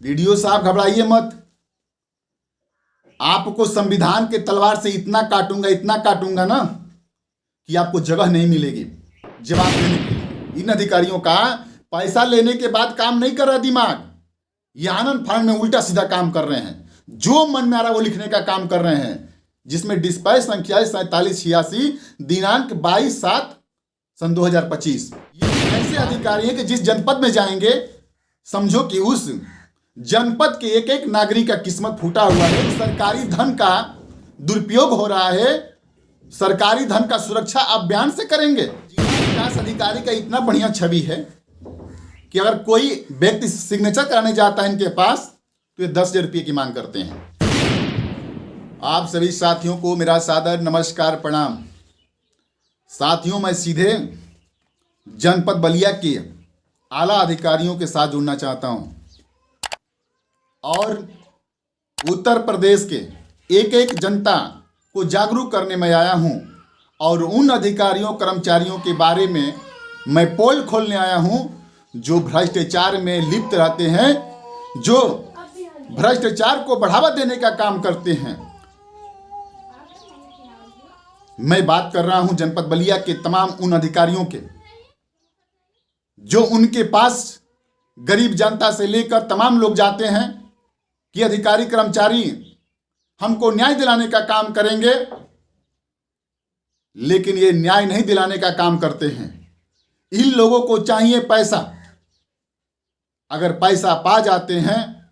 DDO साहब घबराइए मत। आपको संविधान के तलवार से इतना काटूंगा ना कि आपको जगह नहीं मिलेगी जवाब देने के लिए। इन अधिकारियों का पैसा लेने के बाद काम नहीं कर रहा दिमाग, ये आनंद फानंद में उल्टा सीधा काम कर रहे हैं, जो मन में आ रहा है वो लिखने का काम कर रहे हैं, जिसमें डिस्पैच संख्या 4786 दिनांक 22/7/2025। ये ऐसे अधिकारी हैं कि जिस जनपद में जाएंगे समझो कि उस जनपद के एक एक नागरिक का किस्मत फूटा हुआ है, सरकारी धन का दुरुपयोग हो रहा है, सरकारी धन का सुरक्षा अभियान से करेंगे। विकास अधिकारी का इतना बढ़िया छवि है कि अगर कोई व्यक्ति सिग्नेचर कराने जाता है इनके पास तो ये 10,000 रुपये की मांग करते हैं। आप सभी साथियों को मेरा सादर नमस्कार प्रणाम। साथियों, मैं सीधे जनपद बलिया के आला अधिकारियों के साथ जुड़ना चाहता हूं और उत्तर प्रदेश के एक एक जनता को जागरूक करने में आया हूं और उन अधिकारियों कर्मचारियों के बारे में मैं पोल खोलने आया हूं जो भ्रष्टाचार में लिप्त रहते हैं, जो भ्रष्टाचार को बढ़ावा देने का काम करते हैं। मैं बात कर रहा हूं जनपद बलिया के तमाम उन अधिकारियों के जो उनके पास गरीब जनता से लेकर तमाम लोग जाते हैं कि अधिकारी कर्मचारी हमको न्याय दिलाने का काम करेंगे, लेकिन ये न्याय नहीं दिलाने का काम करते हैं। इन लोगों को चाहिए पैसा, अगर पैसा पा जाते हैं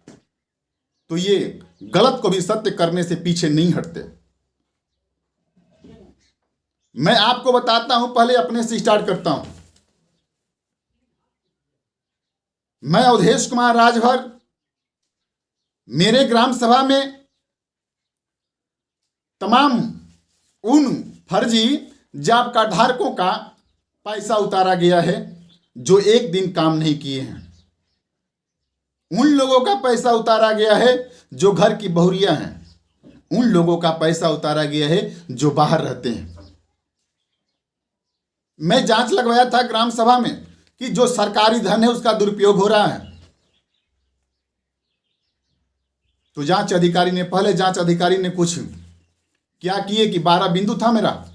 तो ये गलत को भी सत्य करने से पीछे नहीं हटते। मैं आपको बताता हूं, पहले अपने से स्टार्ट करता हूं। मैं अवधेश कुमार राजभर, मेरे ग्राम सभा में तमाम उन फर्जी जॉब कार्ड धारकों का पैसा उतारा गया है जो एक दिन काम नहीं किए हैं। उन लोगों का पैसा उतारा गया है जो घर की बहुरियां हैं। उन लोगों का पैसा उतारा गया है जो बाहर रहते हैं। मैं जांच लगवाया था ग्राम सभा में कि जो सरकारी धन है उसका दुरुपयोग हो रहा है, तो जांच अधिकारी ने कुछ क्या किए कि 12 बिंदु था मेरा,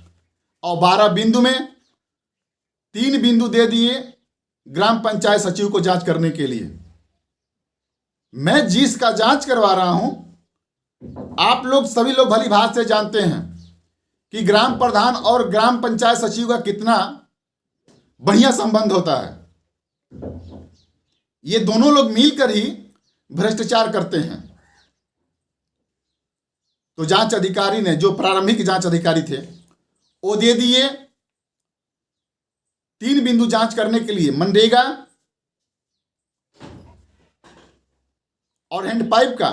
और 12 बिंदु में 3 बिंदु दे दिए ग्राम पंचायत सचिव को जांच करने के लिए। मैं जिसका जांच करवा रहा हूं, आप लोग सभी लोग भली भांति से जानते हैं कि ग्राम प्रधान और ग्राम पंचायत सचिव का कितना बढ़िया संबंध होता है। ये दोनों लोग मिलकर ही भ्रष्टाचार करते हैं। तो जांच अधिकारी ने, जो प्रारंभिक जांच अधिकारी थे, वो दे दिए 3 बिंदु जांच करने के लिए, मनरेगा और हैंडपाइप का,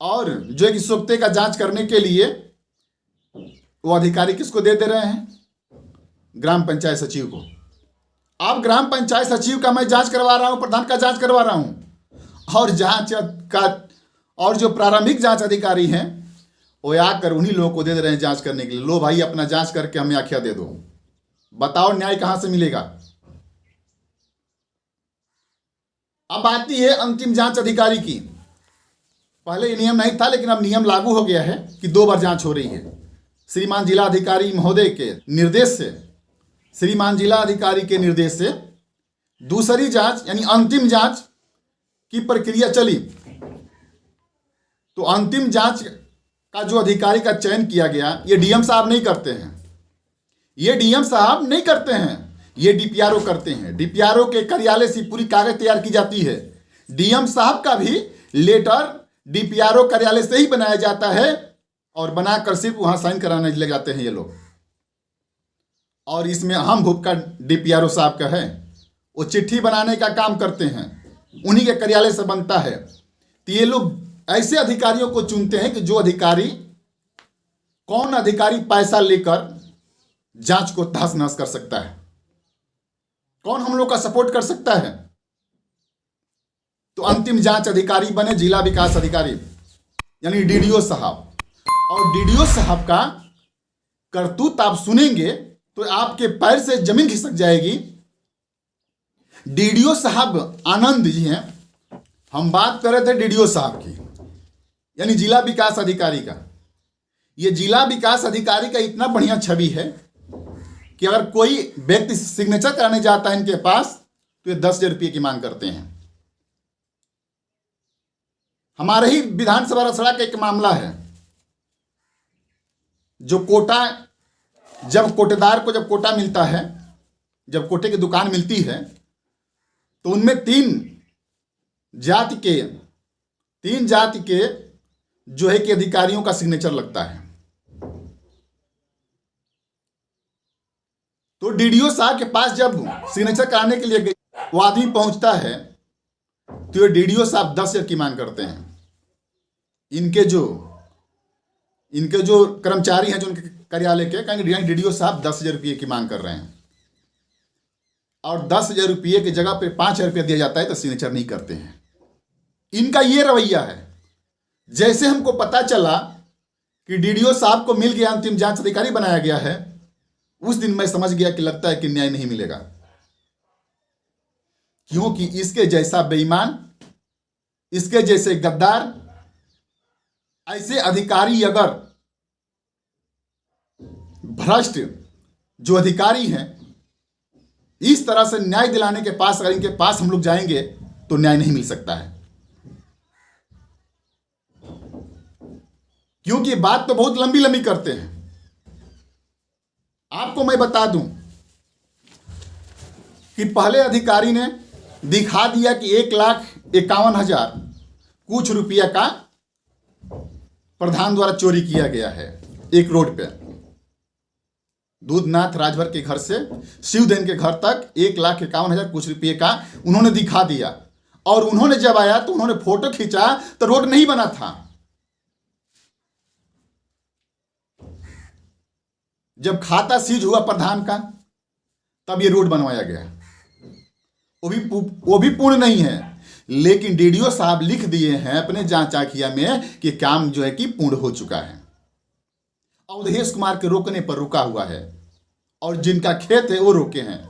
और जो एक सोप्ते का जांच करने के लिए वो अधिकारी किसको दे रहे हैं? ग्राम पंचायत सचिव को। अब ग्राम पंचायत सचिव का मैं जांच करवा रहा हूं, प्रधान का जांच करवा रहा हूं, और जांच का और जो प्रारंभिक जांच अधिकारी हैं वो आकर उन्हीं लोगों को दे रहे हैं जांच करने के लिए। लो भाई, अपना जांच करके हमें आख्या दे दो। बताओ न्याय कहां से मिलेगा? अब आती है अंतिम जांच अधिकारी की। पहले ये नियम नहीं था, लेकिन अब नियम लागू हो गया है कि 2 बार जांच हो रही है। श्रीमान जिला अधिकारी महोदय के निर्देश से दूसरी जांच यानी अंतिम जांच की प्रक्रिया चली। तो अंतिम जांच का जो अधिकारी का चयन किया गया, ये डीएम साहब नहीं करते हैं, ये डीपीआरओ करते हैं। डीपीआरओ के कार्यालय से पूरी कागज तैयार की जाती है। डीएम साहब का भी लेटर डीपीआरओ कार्यालय से ही बनाया जाता है और बनाकर सिर्फ वहां साइन कराने ले जाते हैं ये लोग। और इसमें अहम भूमिका डीपीआरओ साहब का है। वो चिट्ठी बनाने का काम करते हैं, उन्हीं के कार्यालय से बनता है। तो ये लोग ऐसे अधिकारियों को चुनते हैं कि कौन अधिकारी पैसा लेकर जांच को तहस नहस कर सकता है, कौन हम लोग का सपोर्ट कर सकता है। तो अंतिम जांच अधिकारी बने जिला विकास अधिकारी यानी डीडीओ साहब। और डीडीओ साहब का करतूत आप सुनेंगे तो आपके पैर से जमीन खिसक जाएगी डीडीओ साहब आनंद जी हैं, हम बात कर रहे थे डीडीओ साहब की, यानी जिला विकास अधिकारी का। ये जिला विकास अधिकारी का इतना बढ़िया छवि है कि अगर कोई व्यक्ति सिग्नेचर कराने जाता है इनके पास तो ये 10,000 रुपये की मांग करते हैं। हमारे ही विधानसभा रसड़ा का एक मामला है, जो कोटा, जब कोटेदार को जब कोटा मिलता है, जब कोटे की दुकान मिलती है, तो उनमें तीन जाति के जो है कि अधिकारियों का सिग्नेचर लगता है। तो डीडीओ साहब के पास जब सिग्नेचर कराने के लिए वो आदमी पहुंचता है तो ये डीडीओ साहब 10,000 की मांग करते हैं। इनके जो कर्मचारी हैं, जो उनके कार्यालय के, कहेंगे डीडीओ साहब 10,000 रुपये की मांग कर रहे हैं, और 10,000 रुपये की जगह पे 5,000 रुपये दिया जाता है तो सिग्नेचर नहीं करते हैं। इनका ये रवैया है। जैसे हमको पता चला कि डीडीओ साहब को मिल गया, अंतिम जांच अधिकारी बनाया गया है, उस दिन मैं समझ गया कि लगता है कि न्याय नहीं मिलेगा, क्योंकि इसके जैसा बेईमान, इसके जैसे गद्दार, ऐसे अधिकारी अगर भ्रष्ट जो अधिकारी हैं, इस तरह से न्याय दिलाने के पास अगर इनके पास हम लोग जाएंगे तो न्याय नहीं मिल सकता है। क्योंकि बात तो बहुत लंबी लंबी करते हैं। आपको मैं बता दूं कि पहले अधिकारी ने दिखा दिया कि 1,51,000 कुछ रुपया का प्रधान द्वारा चोरी किया गया है एक रोड पे, दूधनाथ राजभर के घर से शिवधन के घर तक 1,51,000 कुछ रुपये का उन्होंने दिखा दिया। और उन्होंने जब आया तो उन्होंने फोटो खींचा तो रोड नहीं बना था। जब खाता सीज हुआ प्रधान का तब ये रोड बनवाया गया। वो भी पूर्ण नहीं है, लेकिन डीडीओ साहब लिख दिए हैं अपने जांच आखिया में कि काम जो है कि पूर्ण हो चुका है। अवधेश कुमार के रोकने पर रुका हुआ है, और जिनका खेत है वो रोके हैं।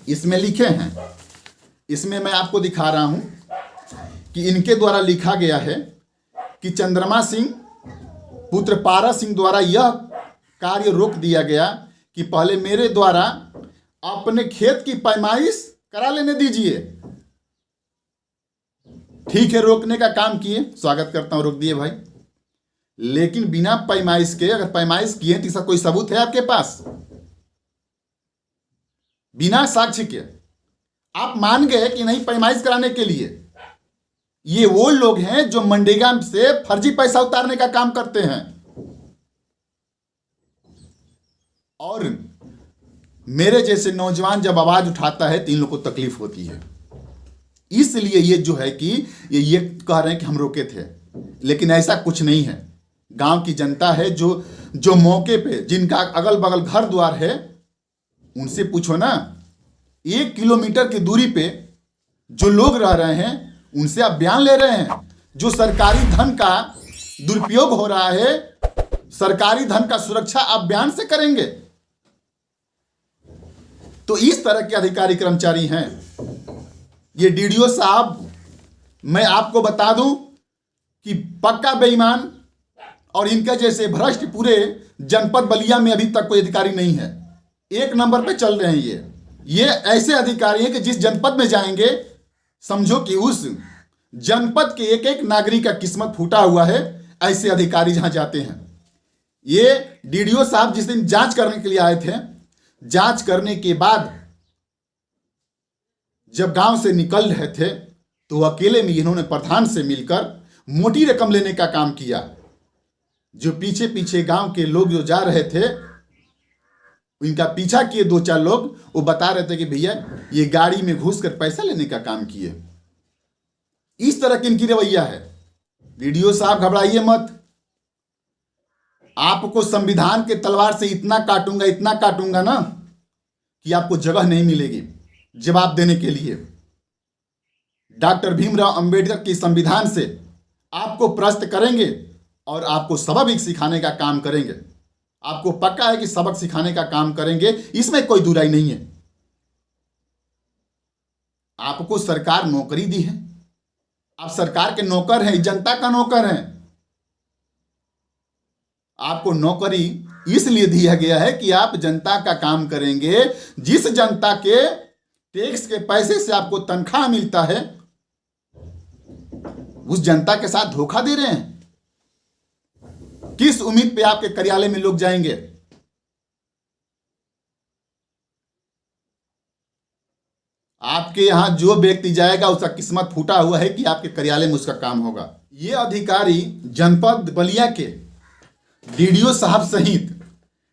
इसमें लिखे हैं, इसमें मैं आपको दिखा रहा हूं कि इनके द्वारा लिखा गया है कि चंद्रमा सिंह पुत्र पारा सिंह द्वारा यह कार्य रोक दिया गया कि पहले मेरे द्वारा अपने खेत की पैमाइश करा लेने दीजिए। ठीक है, रोकने का काम किए, स्वागत करता हूं, रोक दिए भाई। लेकिन बिना पैमाइश के, अगर पैमाइश किए तो इसका कोई सबूत है आपके पास? बिना साक्ष्य के आप मान गए कि नहीं पैमाइश कराने के लिए। ये वो लोग हैं जो मनरेगा से फर्जी पैसा उतारने का काम करते हैं। और मेरे जैसे नौजवान जब आवाज उठाता है तो इन लोगों को तकलीफ होती है। इसलिए ये जो है कि ये कह रहे हैं कि हम रोके थे, लेकिन ऐसा कुछ नहीं है। गांव की जनता है जो मौके पे, जिनका अगल बगल घर द्वार है, उनसे पूछो ना। 1 किलोमीटर की दूरी पे जो लोग रह रहे हैं उनसे आप बयान ले रहे हैं। जो सरकारी धन का दुरुपयोग हो रहा है, सरकारी धन का सुरक्षा आप बयान से करेंगे? तो इस तरह के अधिकारी कर्मचारी हैं ये डीडीओ साहब। मैं आपको बता दूं कि पक्का बेईमान, और इनके जैसे भ्रष्ट पूरे जनपद बलिया में अभी तक कोई अधिकारी नहीं है। 1 नंबर पे चल रहे हैं ये ऐसे अधिकारी हैं कि जिस जनपद में जाएंगे समझो कि उस जनपद के एक एक नागरिक का किस्मत फूटा हुआ है। ऐसे अधिकारी जहां जाते हैं। ये डीडीओ साहब जिस दिन जांच करने के लिए आए थे, जांच करने के बाद जब गांव से निकल रहे थे तो अकेले में इन्होंने प्रधान से मिलकर मोटी रकम लेने का काम किया। जो पीछे पीछे गांव के लोग जो जा रहे थे, इनका पीछा किए 2-4 लोग, वो बता रहे थे कि भैया ये गाड़ी में घुस कर पैसा लेने का काम किए। इस तरह की इनकी रवैया है। डीडीओ साहब घबराइए मत, आपको संविधान के तलवार से इतना काटूंगा ना कि आपको जगह नहीं मिलेगी जवाब देने के लिए। डॉक्टर भीमराव अंबेडकर के संविधान से आपको प्रश्न करेंगे और आपको सबक सिखाने का काम करेंगे। आपको पक्का है कि सबक सिखाने का काम करेंगे, इसमें कोई दुराई नहीं है। आपको सरकार नौकरी दी है, आप सरकार के नौकर हैं, जनता का नौकर हैं। आपको नौकरी इसलिए दिया गया है कि आप जनता का काम करेंगे। जिस जनता के टैक्स के पैसे से आपको तनख्वाह मिलता है, उस जनता के साथ धोखा दे रहे हैं। किस उम्मीद पे आपके कार्यालय में लोग जाएंगे? आपके यहां जो व्यक्ति जाएगा उसका किस्मत फूटा हुआ है कि आपके कार्यालय में उसका काम होगा। ये अधिकारी जनपद बलिया के डीडीओ साहब सहित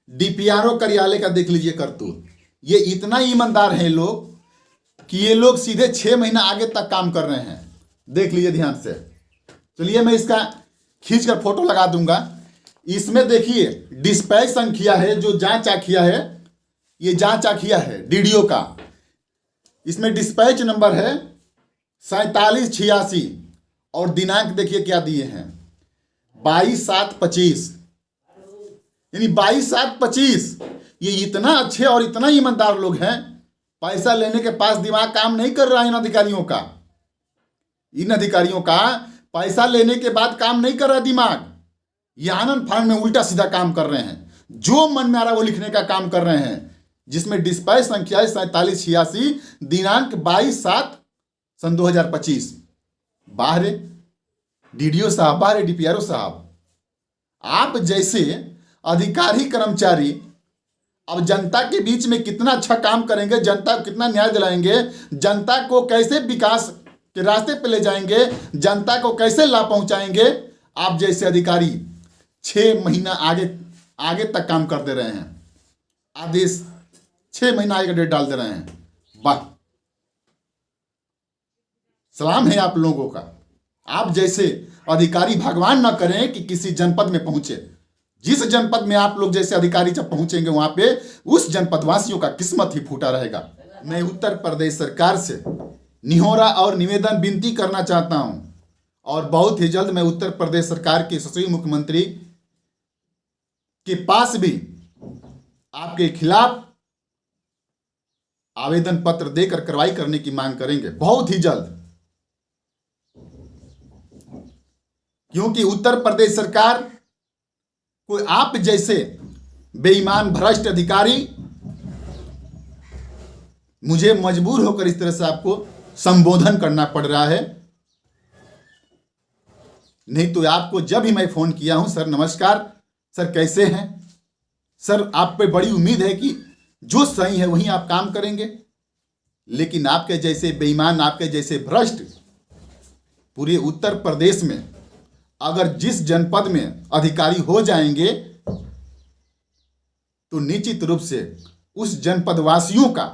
डीपीआरओ कार्यालय का देख लीजिए करतूत। ये इतना ईमानदार हैं लोग कि ये लोग सीधे 6 महीना आगे तक काम कर रहे हैं। देख लीजिए ध्यान से। चलिए मैं इसका खींचकर फोटो लगा दूंगा। इसमें देखिए डिस्पैच संख्या है, जो जांच आखिया है, ये जांच आखिया है डीडीओ का। इसमें डिस्पैच नंबर है 4786 और दिनांक देखिए क्या दिए हैं, 22/7/25, यानी 22/7/25। ये इतना अच्छे और इतना ईमानदार लोग हैं, पैसा लेने के पास दिमाग काम नहीं कर रहा है। इन अधिकारियों का पैसा लेने के बाद काम नहीं कर रहा दिमाग। ये आनंद फानंद में उल्टा सीधा काम कर रहे हैं, जो मन में आ रहा है वो लिखने का काम कर रहे हैं। जिसमें डिस्पैच संख्या है 4786, दिनांक 22/7/2025। बाहर डीडीओ साहब, बाहर डीपीआरओ साहब, आप जैसे अधिकारी कर्मचारी अब जनता के बीच में कितना अच्छा काम करेंगे, जनता को कितना न्याय दिलाएंगे, जनता को कैसे विकास के रास्ते पे ले जाएंगे, जनता को कैसे लाभ पहुंचाएंगे। आप जैसे अधिकारी 6 महीना आगे तक काम कर दे रहे हैं। आदेश 6 महीना आगे का डेट डाल दे रहे हैं। वाह, सलाम है आप लोगों का। आप जैसे अधिकारी भगवान ना करें कि किसी जनपद में पहुंचे। जिस जनपद में आप लोग जैसे अधिकारी जब पहुंचेंगे वहां पे उस जनपद वासियों का किस्मत ही फूटा रहेगा। मैं उत्तर प्रदेश सरकार से निहोरा और निवेदन विनती करना चाहता हूं, और बहुत ही जल्द मैं उत्तर प्रदेश सरकार के यशस्वी मुख्यमंत्री के पास भी आपके खिलाफ आवेदन पत्र देकर कार्रवाई करने की मांग करेंगे बहुत ही जल्द। क्योंकि उत्तर प्रदेश सरकार कोई आप जैसे बेईमान भ्रष्ट अधिकारी मुझे मजबूर होकर इस तरह से आपको संबोधन करना पड़ रहा है। नहीं तो आपको जब भी मैं फोन किया हूं, सर नमस्कार, सर कैसे हैं, सर आप पे बड़ी उम्मीद है कि जो सही है वहीं आप काम करेंगे। लेकिन आपके जैसे बेईमान, आपके जैसे भ्रष्ट पूरे उत्तर प्रदेश में अगर जिस जनपद में अधिकारी हो जाएंगे तो निश्चित रूप से उस जनपद वासियों का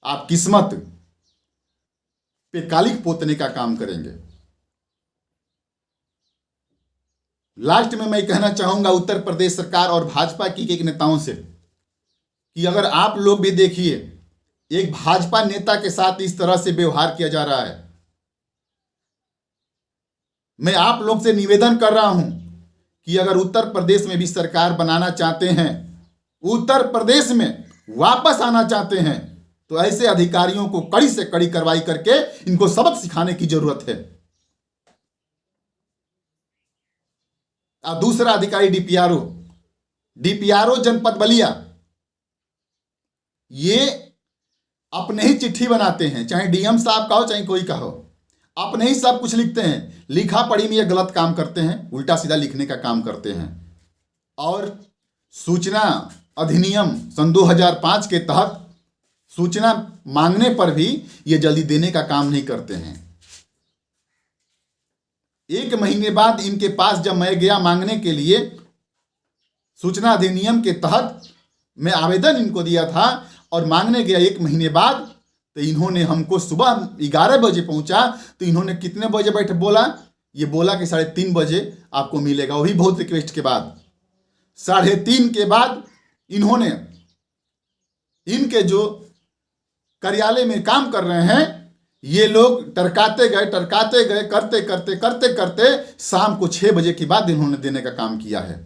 आप किस्मत पे कालिक पोतने का काम करेंगे। लास्ट में मैं कहना चाहूंगा उत्तर प्रदेश सरकार और भाजपा की एक नेताओं से कि अगर आप लोग भी देखिए एक भाजपा नेता के साथ इस तरह से व्यवहार किया जा रहा है, मैं आप लोग से निवेदन कर रहा हूं कि अगर उत्तर प्रदेश में भी सरकार बनाना चाहते हैं, उत्तर प्रदेश में वापस आना चाहते हैं, तो ऐसे अधिकारियों को कड़ी से कड़ी कार्रवाई करके इनको सबक सिखाने की जरूरत है। और दूसरा अधिकारी डीपीआरओ जनपद बलिया, ये अपने ही चिट्ठी बनाते हैं, चाहे डीएम साहब का हो चाहे कोई का हो, अपने ही सब कुछ लिखते हैं। लिखा पढ़ी में ये गलत काम करते हैं, उल्टा सीधा लिखने का काम करते हैं। और सूचना अधिनियम सन 2005 के तहत सूचना मांगने पर भी ये जल्दी देने का काम नहीं करते हैं। 1 महीने बाद इनके पास जब मैं गया मांगने के लिए, सूचना अधिनियम के तहत मैं आवेदन इनको दिया था और मांगने गया 1 महीने बाद, तो इन्होंने हमको सुबह 11 बजे पहुंचा तो इन्होंने कितने बजे बैठे बोला, ये बोला कि 3:30 बजे आपको मिलेगा, वही बहुत रिक्वेस्ट के बाद। 3:30 के बाद इन्होंने इनके जो कार्यालय में काम कर रहे हैं ये लोग टरकाते गए करते करते शाम को 6 बजे के बाद इन्होंने देने का काम किया है।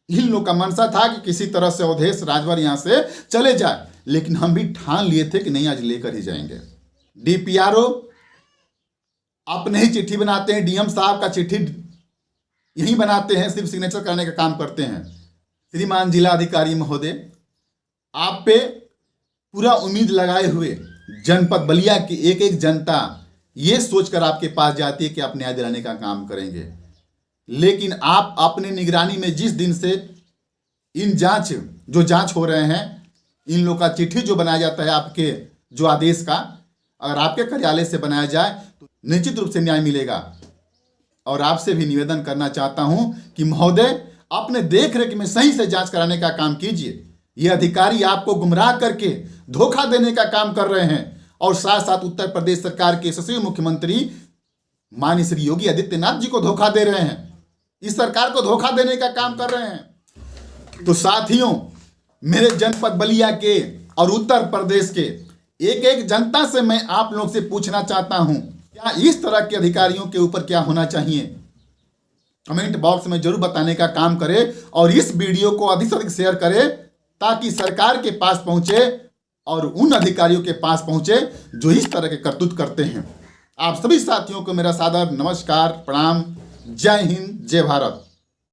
इन लोग का मनसा था कि किसी तरह से अवधेश राजभर यहां से चले जाए, लेकिन हम भी ठान लिए थे कि नहीं, आज लेकर ही जाएंगे। डीपीआरओ अपने ही चिट्ठी बनाते हैं, डीएम साहब का चिट्ठी यही बनाते हैं, सिर्फ सिग्नेचर करने का काम करते हैं। श्रीमान जिला अधिकारी महोदय, आप पे पूरा उम्मीद लगाए हुए जनपद बलिया की एक एक जनता ये सोचकर आपके पास जाती है कि आप न्याय दिलाने का काम करेंगे, लेकिन आप अपने निगरानी में जिस दिन से इन जांच हो रहे हैं, इन लोग का चिट्ठी जो बनाया जाता है आपके जो आदेश का, अगर आपके कार्यालय से बनाया जाए तो निश्चित रूप से न्याय मिलेगा। और आपसे भी निवेदन करना चाहता हूं कि महोदय, अपने देख रेख में सही से जांच कराने का काम कीजिए। ये अधिकारी आपको गुमराह करके धोखा देने का काम कर रहे हैं और साथ साथ उत्तर प्रदेश सरकार के यशस्वी मुख्यमंत्री माननीय श्री योगी आदित्यनाथ जी को धोखा दे रहे हैं, इस सरकार को धोखा देने का काम कर रहे हैं। तो साथियों, मेरे जनपद बलिया के और उत्तर प्रदेश के एक एक जनता से मैं आप लोग से पूछना चाहता हूं, क्या इस तरह के अधिकारियों के ऊपर क्या होना चाहिए? कमेंट बॉक्स में जरूर बताने का काम करें और इस वीडियो को अधिक से अधिक शेयर करें ताकि सरकार के पास पहुंचे और उन अधिकारियों के पास पहुंचे जो इस तरह के करतूत करते हैं। आप सभी साथियों को मेरा सादर नमस्कार, प्रणाम। जय हिंद, जय भारत।